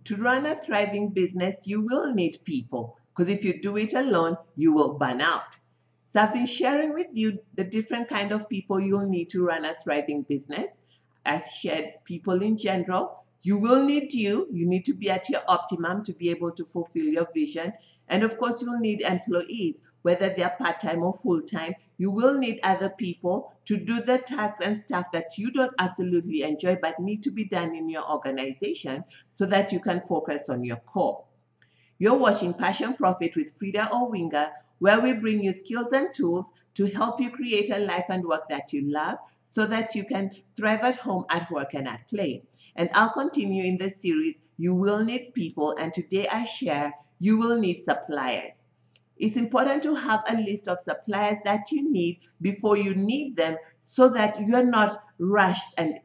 To run a thriving business, you will need people, because if you do it alone, you will burn out. So I've been sharing with you the different kind of people you'll need to run a thriving business. I've shared people in general. You will need you need to be at your optimum to be able to fulfill your vision. And of course, you'll need employees, whether they're part-time or full-time. You will need other people to do the tasks and stuff that you don't absolutely enjoy but need to be done in your organization so that you can focus on your core. You're watching Passion Profit with Frida Owinga, where we bring you skills and tools to help you create a life and work that you love so that you can thrive at home, at work, and at play. And I'll continue in this series. You will need people, and today I share you will need suppliers. It's important to have a list of suppliers that you need before you need them so that you're not rushed and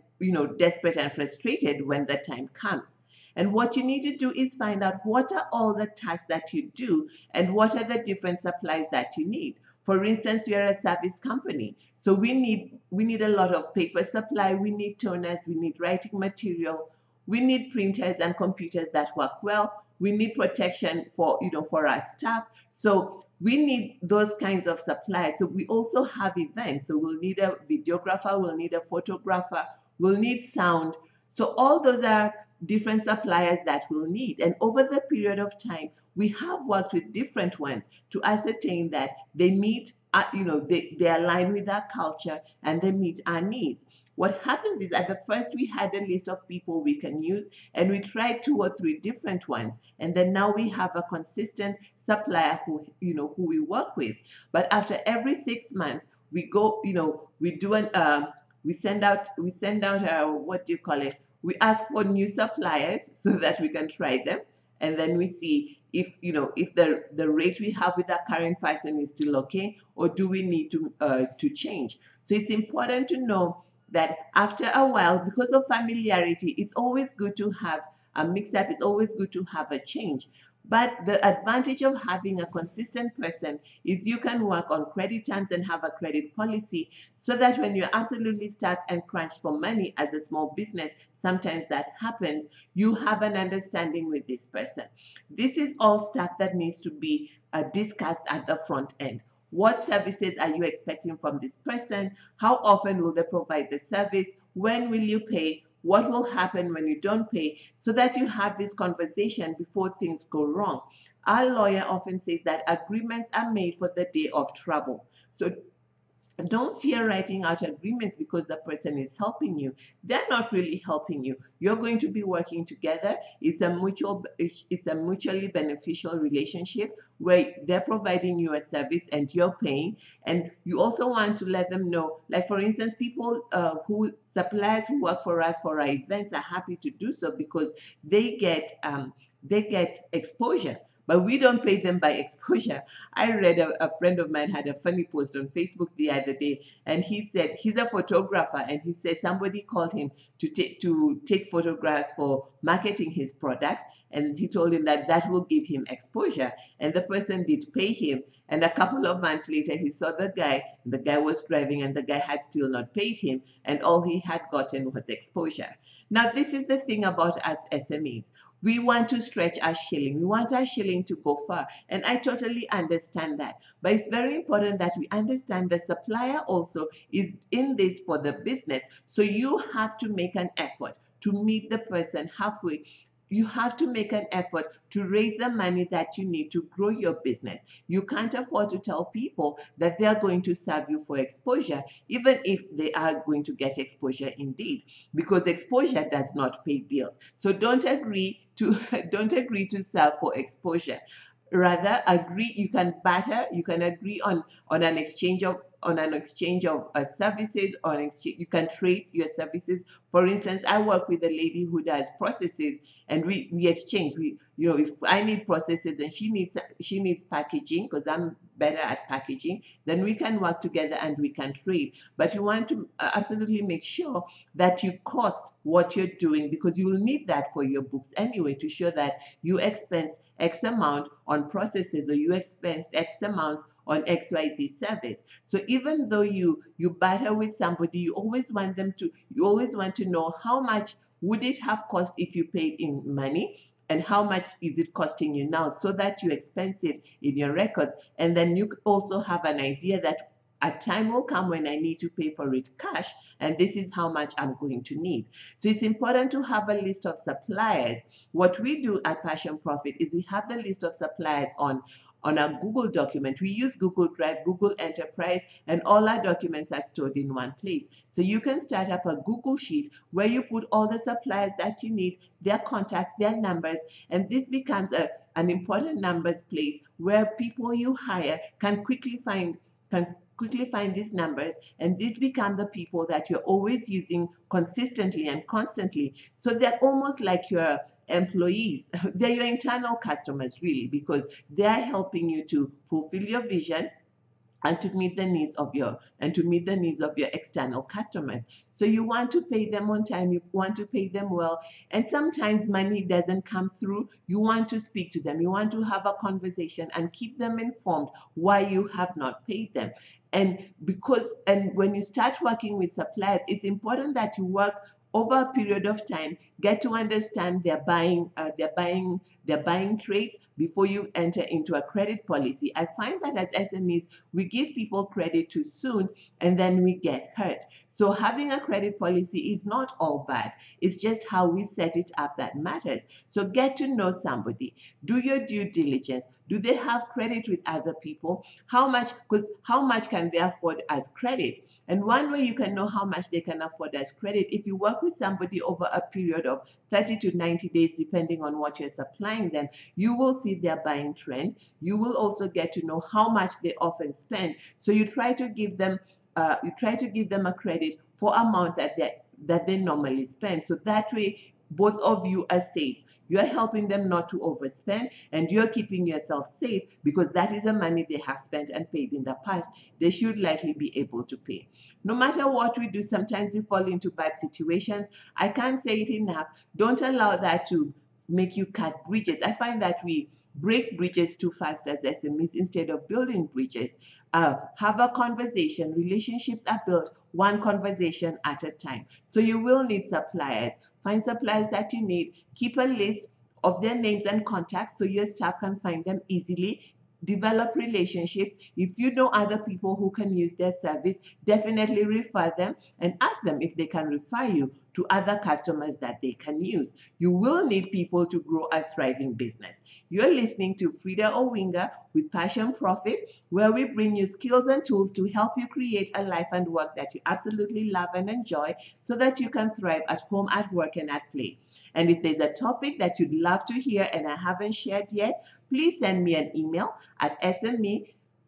desperate and frustrated when the time comes. And what you need to do is find out what are all the tasks that you do and what are the different supplies that you need. For instance, we are a service company, so we need a lot of paper supply, we need toners, we need writing material, we need printers and computers that work well, we need protection for our staff. So we need those kinds of supplies. So we also have events. So we'll need a videographer, we'll need a photographer, we'll need sound. So all those are different suppliers that we'll need. And over the period of time, we have worked with different ones to ascertain that they meet, they align with our culture and they meet our needs. What happens is at the first we had a list of people we can use and we tried 2 or 3 different ones. And then now we have a consistent supplier who we work with. But after every 6 months, we go, we send out what do you call it? We ask for new suppliers so that we can try them, and then we see if the rate we have with our current person is still okay, or do we need to change. So it's important to know that after a while, because of familiarity, it's always good to have a mix-up. It's always good to have a change. But the advantage of having a consistent person is you can work on credit terms and have a credit policy so that when you're absolutely stuck and crunched for money as a small business, sometimes that happens, you have an understanding with this person. This is all stuff that needs to be discussed at the front end. What services are you expecting from this person? How often will they provide the service? When will you pay? What will happen when you don't pay? So that you have this conversation before things go wrong. Our lawyer often says that agreements are made for the day of trouble. So don't fear writing out agreements because the person is helping you. They're not really helping you. You're going to be working together. It's a mutually beneficial relationship where they're providing you a service and you're paying. And you also want to let them know, like for instance, people suppliers who work for us for our events are happy to do so because they get exposure, but we don't pay them by exposure. I read a friend of mine had a funny post on Facebook the other day, and he said he's a photographer, and he said somebody called him to take photographs for marketing his product, and he told him that that will give him exposure, and the person did pay him. And a couple of months later, he saw the guy was driving, and the guy had still not paid him, and all he had gotten was exposure. Now, this is the thing about us SMEs. We want to stretch our shilling. We want our shilling to go far. And I totally understand that. But it's very important that we understand the supplier also is in this for the business. So you have to make an effort to meet the person halfway. You have to make an effort to raise the money that you need to grow your business. You can't afford to tell people that they are going to serve you for exposure, even if they are going to get exposure indeed, because exposure does not pay bills. So don't agree to don't agree to serve for exposure. Rather, agree. You can barter. You can agree on an exchange of services, or you can trade your services. For instance, I work with a lady who does processes, and we exchange. If I need processes and she needs packaging because I'm better at packaging, then we can work together and we can trade. But you want to absolutely make sure that you cost what you're doing, because you will need that for your books anyway, to show that you expense X amount on processes, or you expense X amount on XYZ service. So even though you barter with somebody, you always want to know how much would it have cost if you paid in money, and how much is it costing you now, so that you expense it in your records. And then you also have an idea that a time will come when I need to pay for it cash, and this is how much I'm going to need. So it's important to have a list of suppliers. What we do at Passion Profit is we have the list of suppliers on a Google document. We use Google Drive, Google Enterprise, and all our documents are stored in one place. So you can start up a Google Sheet where you put all the suppliers that you need, their contacts, their numbers, and this becomes an important numbers place where people you hire can quickly find these numbers, and these become the people that you're always using consistently and constantly. So they're almost like your employees. They're your internal customers, really, because they're helping you to fulfill your vision and to meet the needs of your external customers. So you want to pay them on time, you want to pay them well, and sometimes money doesn't come through. You want to speak to them, you want to have a conversation and keep them informed why you have not paid them. And when you start working with suppliers, it's important that you work over a period of time, get to understand their buying traits before you enter into a credit policy. I find that as SMEs, we give people credit too soon and then we get hurt. So having a credit policy is not all bad. It's just how we set it up that matters. So get to know somebody. Do your due diligence. Do they have credit with other people? How much can they afford as credit? And one way you can know how much they can afford as credit, if you work with somebody over a period of 30 to 90 days, depending on what you're supplying them, you will see their buying trend. You will also get to know how much they often spend. So you try to give them a credit for amount that they normally spend. So that way, both of you are safe. You're helping them not to overspend, and you're keeping yourself safe, because that is the money they have spent and paid in the past. They should likely be able to pay. No matter what we do, sometimes we fall into bad situations. I can't say it enough. Don't allow that to make you cut bridges. I find that we break bridges too fast as SMEs instead of building bridges. Have a conversation. Relationships are built one conversation at a time. So you will need suppliers. Find suppliers that you need. Keep a list of their names and contacts so your staff can find them easily. Develop relationships. If you know other people who can use their service, definitely refer them and ask them if they can refer you to other customers that they can use. You will need people to grow a thriving business. You're listening to Frida Owinga with Passion Profit, where we bring you skills and tools to help you create a life and work that you absolutely love and enjoy, so that you can thrive at home, at work, and at play. And if there's a topic that you'd love to hear and I haven't shared yet, please send me an email at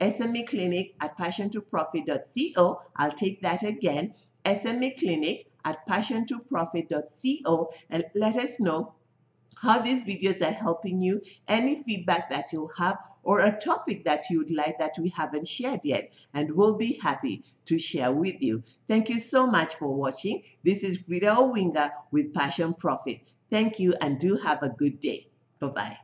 smeclinic@passion2profit.co. I'll take that again, smeclinic@passion2profit.co, and let us know how these videos are helping you, any feedback that you'll have, or a topic that you'd like that we haven't shared yet, and we'll be happy to share with you. Thank you so much for watching. This is Frida Owinga with Passion Profit. Thank you, and do have a good day. Bye-bye.